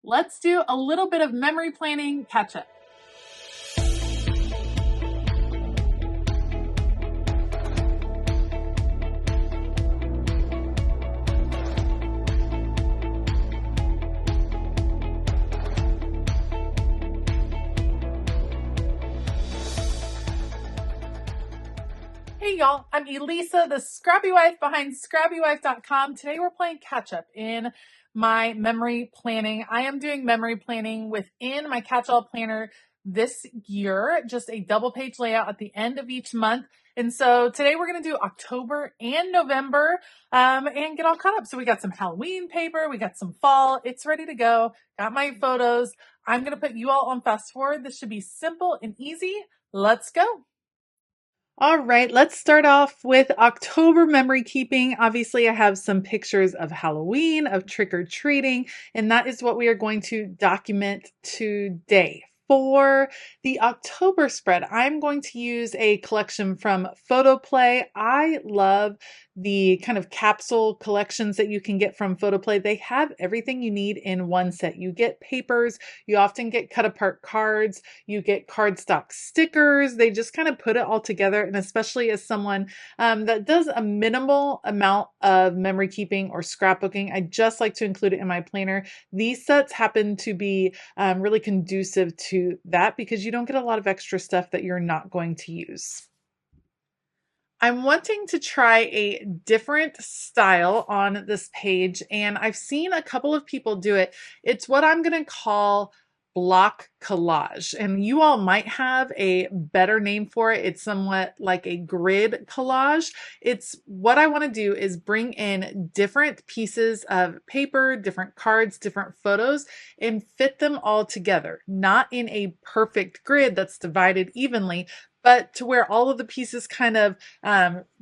let's do a little bit of memory planning catch up. Hey y'all, I'm Elisa, the Scrappy Wife behind ScrappyWife.com. Today we're playing catch up in my memory planning. I am doing memory planning within my catch-all planner this year, just a double page layout at the end of each month. And so today we're going to do October and November and get all caught up. So we got some Halloween paper, we got some fall, it's ready to go. Got my photos. I'm going to put you all on fast forward. This should be simple and easy. Let's go. All right, let's start off with October memory keeping. Obviously, I have some pictures of Halloween, of trick-or-treating, and that is what we are going to document today. For the October spread, I'm going to use a collection from Photoplay. I love the kind of capsule collections that you can get from Photoplay. They have everything you need in one set. You get papers, you often get cut apart cards, you get cardstock stickers. They just kind of put it all together. And especially as someone that does a minimal amount of memory keeping or scrapbooking, I just like to include it in my planner. These sets happen to be really conducive to that because you don't get a lot of extra stuff that you're not going to use. I'm wanting to try a different style on this page, and I've seen a couple of people do it. It's what I'm going to call block collage, and you all might have a better name for it. It's somewhat like a grid collage. It's what I want to do is bring in different pieces of paper, different cards, different photos, and fit them all together, not in a perfect grid that's divided evenly, but to where all of the pieces kind of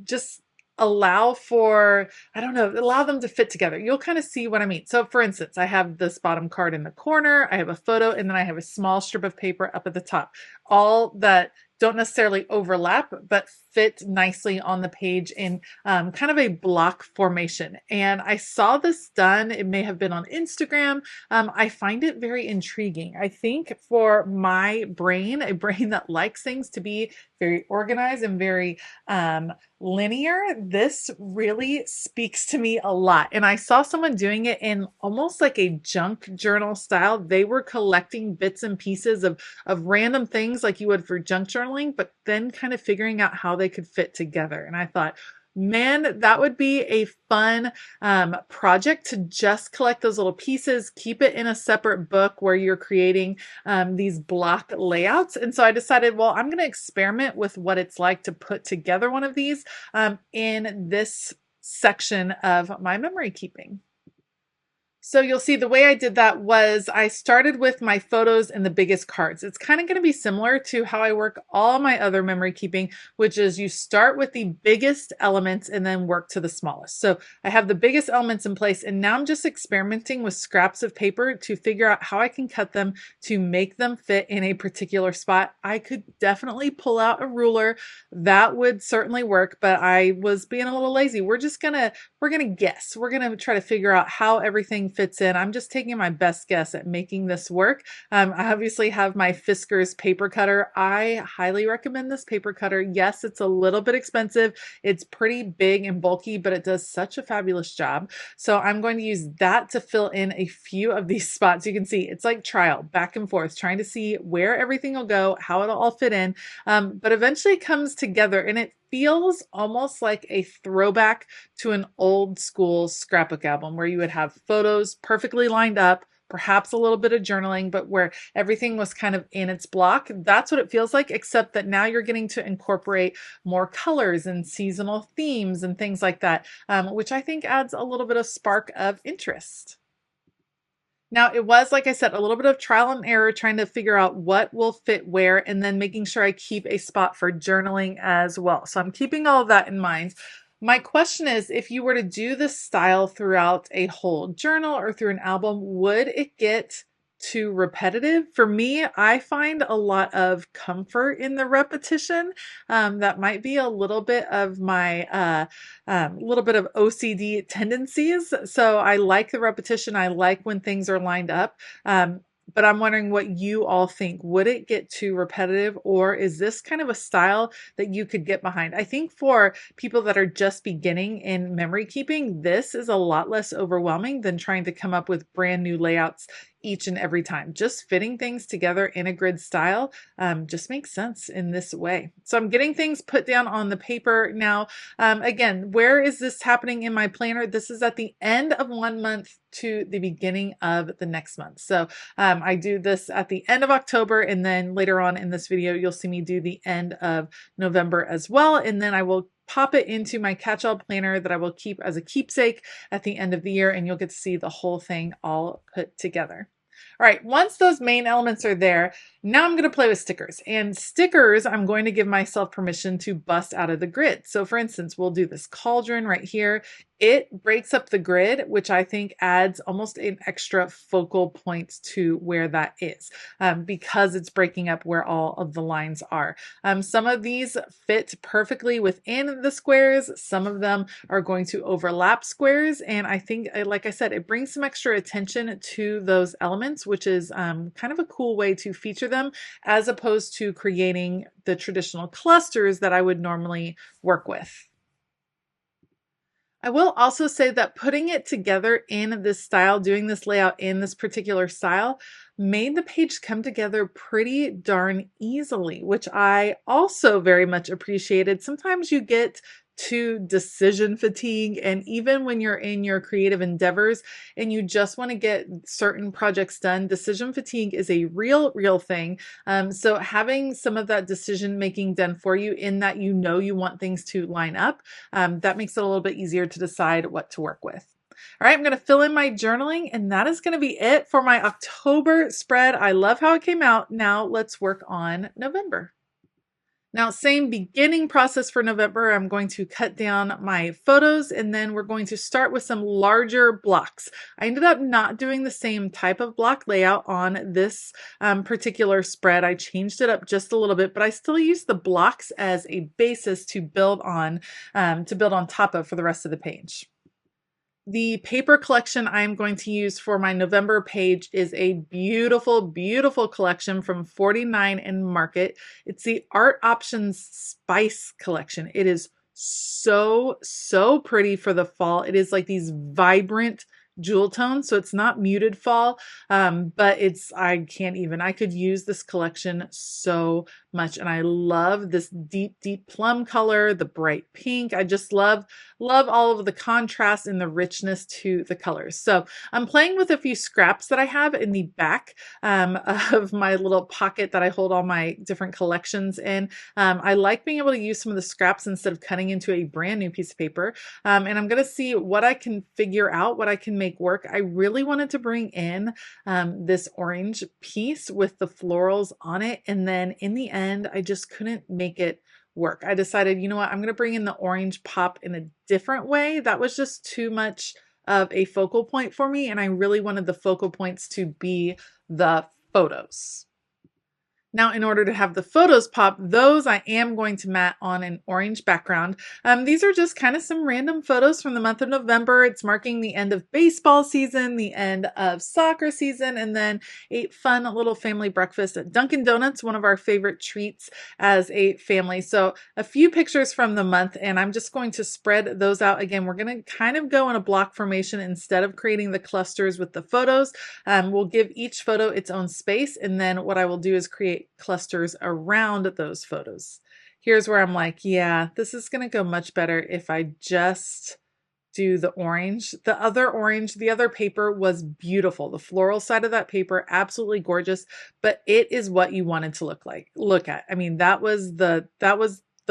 just allow for, I don't know, allow them to fit together. You'll kind of see what I mean. So for instance, I have this bottom card in the corner, I have a photo, and then I have a small strip of paper up at the top. All that don't necessarily overlap, but fit nicely on the page in kind of a block formation. And I saw this done. It may have been on Instagram. I find it very intriguing. I think for my brain, a brain that likes things to be very organized and very linear, this really speaks to me a lot. And I saw someone doing it in almost like a junk journal style. They were collecting bits and pieces of random things like you would for junk journaling, but then kind of figuring out how they could fit together. And I thought, man, that would be a fun project to just collect those little pieces, keep it in a separate book where you're creating these block layouts. And so I decided, well, I'm going to experiment with what it's like to put together one of these in this section of my memory keeping. So you'll see the way I did that was I started with my photos and the biggest cards. It's kind of going to be similar to how I work all my other memory keeping, which is you start with the biggest elements and then work to the smallest. So I have the biggest elements in place, and now I'm just experimenting with scraps of paper to figure out how I can cut them to make them fit in a particular spot. I could definitely pull out a ruler. That would certainly work, but I was being a little lazy. We're going to guess. We're going to try to figure out how everything fits in. I'm just taking my best guess at making this work. I obviously have my Fiskars paper cutter. I highly recommend this paper cutter. Yes, it's a little bit expensive. It's pretty big and bulky, but it does such a fabulous job. So I'm going to use that to fill in a few of these spots. You can see it's like trial, back and forth, trying to see where everything will go, how it'll all fit in. But eventually it comes together, and it feels almost like a throwback to an old school scrapbook album where you would have photos perfectly lined up, perhaps a little bit of journaling, but where everything was kind of in its block. That's what it feels like, except that now you're getting to incorporate more colors and seasonal themes and things like that, which I think adds a little bit of spark of interest. Now, it was, like I said, a little bit of trial and error trying to figure out what will fit where, and then making sure I keep a spot for journaling as well. So I'm keeping all of that in mind. My question is, if you were to do this style throughout a whole journal or through an album, would it get too repetitive. For me, I find a lot of comfort in the repetition. That might be a little bit of my little bit of OCD tendencies. So I like the repetition. I like when things are lined up. But I'm wondering what you all think. Would it get too repetitive, or is this kind of a style that you could get behind? I think for people that are just beginning in memory keeping, this is a lot less overwhelming than trying to come up with brand new layouts each and every time. Just fitting things together in a grid style just makes sense in this way. So I'm getting things put down on the paper now. Again, where is this happening in my planner? This is at the end of 1 month to the beginning of the next month. So I do this at the end of October, and then later on in this video, you'll see me do the end of November as well. And then I will pop it into my catch-all planner that I will keep as a keepsake at the end of the year, and you'll get to see the whole thing all put together. All right, once those main elements are there, now I'm going to play with stickers. And stickers, I'm going to give myself permission to bust out of the grid. So for instance, we'll do this cauldron right here. It breaks up the grid, which I think adds almost an extra focal point to where that is, because it's breaking up where all of the lines are. Some of these fit perfectly within the squares. Some of them are going to overlap squares. And I think, like I said, it brings some extra attention to those elements, which is kind of a cool way to feature them, as opposed to creating the traditional clusters that I would normally work with. I will also say that putting it together in this style, doing this layout in this particular style, made the page come together pretty darn easily, which I also very much appreciated. Sometimes you get to decision fatigue, and even when you're in your creative endeavors and you just want to get certain projects done, decision fatigue is a real thing. So having some of that decision making done for you, in that you know you want things to line up, that makes it a little bit easier to decide what to work with. All right, I'm going to fill in my journaling, and that is going to be it for my October spread. I love how it came out. Now let's work on November. Now, same beginning process for November. I'm going to cut down my photos, and then we're going to start with some larger blocks. I ended up not doing the same type of block layout on this particular spread. I changed it up just a little bit, but I still use the blocks as a basis to build on top of for the rest of the page. The paper collection I'm going to use for my November page is a beautiful collection from 49 and Market. It's the Art Options Spice collection. It is so pretty for the fall. It is like these vibrant jewel tones, so it's not muted fall, but I could use this collection so much. And I love this deep plum color, the bright pink. I just love all of the contrast and the richness to the colors. So I'm playing with a few scraps that I have in the back of my little pocket that I hold all my different collections in. I like being able to use some of the scraps instead of cutting into a brand new piece of paper. And I'm going to see what I can figure out, what I can make work. I really wanted to bring in this orange piece with the florals on it, and then in the end I just couldn't make it work. I decided, you know what, I'm going to bring in the orange pop in a different way. That was just too much of a focal point for me, and I really wanted the focal points to be the photos. Now, in order to have the photos pop, those I am going to mat on an orange background. These are just kind of some random photos from the month of November. It's marking the end of baseball season, the end of soccer season, and then a fun little family breakfast at Dunkin' Donuts, one of our favorite treats as a family. So a few pictures from the month, and I'm just going to spread those out. Again, we're going to kind of go in a block formation instead of creating the clusters with the photos. We'll give each photo its own space, and then what I will do is create clusters around those photos. Here's where I'm like, yeah, this is going to go much better if I just do the orange. The other paper was beautiful. The floral side of that paper, absolutely gorgeous, but it is what you wanted to look at. I mean, that was the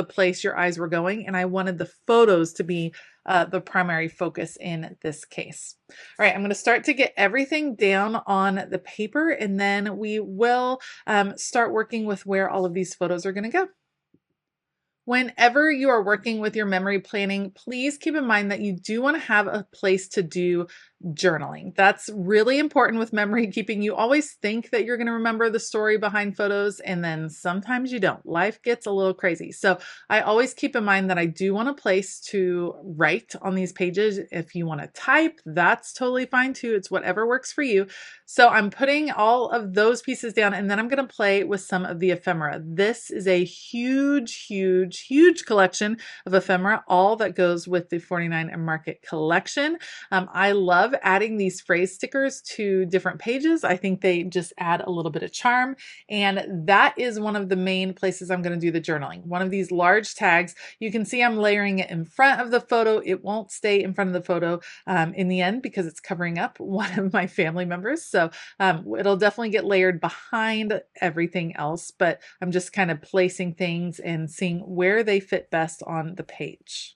place your eyes were going, and I wanted the photos to be the primary focus in this case. All right, I'm going to start to get everything down on the paper, and then we will start working with where all of these photos are going to go. Whenever you are working with your memory planning, please keep in mind that you do want to have a place to do journaling. That's really important with memory keeping. You always think that you're going to remember the story behind photos, and then sometimes you don't. Life gets a little crazy. So I always keep in mind that I do want a place to write on these pages. If you want to type, that's totally fine too. It's whatever works for you. So I'm putting all of those pieces down, and then I'm going to play with some of the ephemera. This is a huge, huge, huge collection of ephemera, all that goes with the 49 and Market collection. I love adding these phrase stickers to different pages. I think they just add a little bit of charm, and that is one of the main places I'm going to do the journaling. One of these large tags, you can see I'm layering it in front of the photo. It won't stay in front of the photo in the end because it's covering up one of my family members. So it'll definitely get layered behind everything else, but I'm just kind of placing things and seeing where they fit best on the page.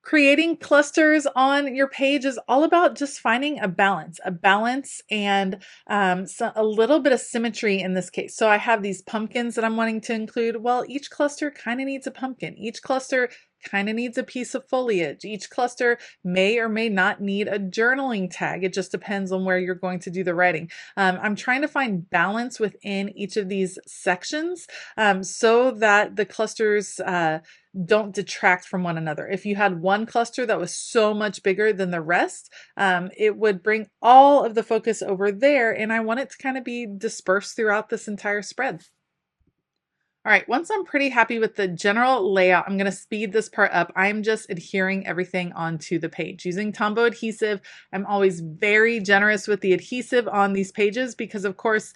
Creating clusters on your page is all about just finding a balance and a little bit of symmetry in this case. So I have these pumpkins that I'm wanting to include. Well, each cluster kind of needs a pumpkin. Each cluster kind of needs a piece of foliage. Each cluster may or may not need a journaling tag. It just depends on where you're going to do the writing. I'm trying to find balance within each of these sections so that the clusters don't detract from one another. If you had one cluster that was so much bigger than the rest, it would bring all of the focus over there, and I want it to kind of be dispersed throughout this entire spread. All right, once I'm pretty happy with the general layout, I'm going to speed this part up. I'm just adhering everything onto the page. Using Tombow adhesive, I'm always very generous with the adhesive on these pages because, of course,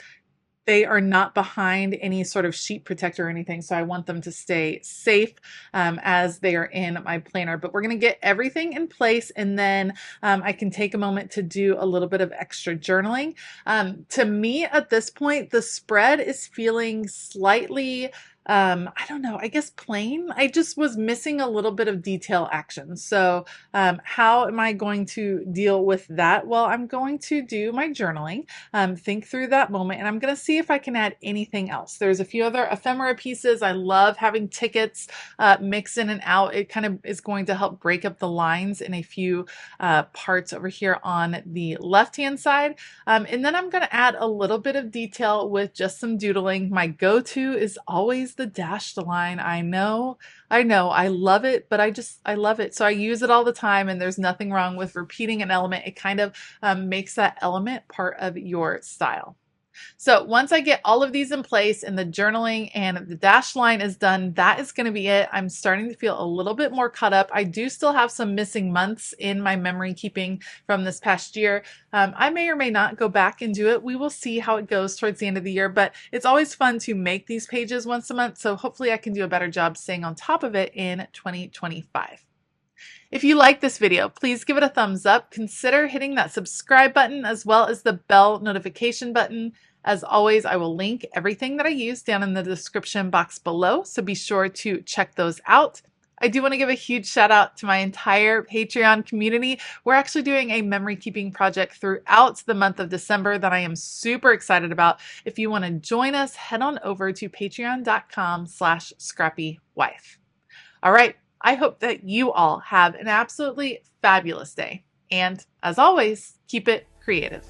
they are not behind any sort of sheet protector or anything, so I want them to stay safe as they are in my planner. But we're going to get everything in place, and then I can take a moment to do a little bit of extra journaling. To me, at this point, the spread is feeling slightly I don't know, I guess plain. I just was missing a little bit of detail action. So how am I going to deal with that? Well, I'm going to do my journaling, think through that moment, and I'm going to see if I can add anything else. There's a few other ephemera pieces. I love having tickets mix in and out. It kind of is going to help break up the lines in a few parts over here on the left-hand side. And then I'm going to add a little bit of detail with just some doodling. My go-to is always the dashed line. I know, I love it, but I love it. So I use it all the time, and there's nothing wrong with repeating an element. It kind of makes that element part of your style. So once I get all of these in place and the journaling and the dashed line is done, that is going to be it. I'm starting to feel a little bit more caught up. I do still have some missing months in my memory keeping from this past year. I may or may not go back and do it. We will see how it goes towards the end of the year, but it's always fun to make these pages once a month. So hopefully I can do a better job staying on top of it in 2025. If you like this video, please give it a thumbs up. Consider hitting that subscribe button as well as the bell notification button. As always, I will link everything that I use down in the description box below, so be sure to check those out. I do want to give a huge shout out to my entire Patreon community. We're actually doing a memory keeping project throughout the month of December that I am super excited about. If you want to join us, head on over to patreon.com/ScrappyWife. All right. I hope that you all have an absolutely fabulous day. And as always, keep it creative.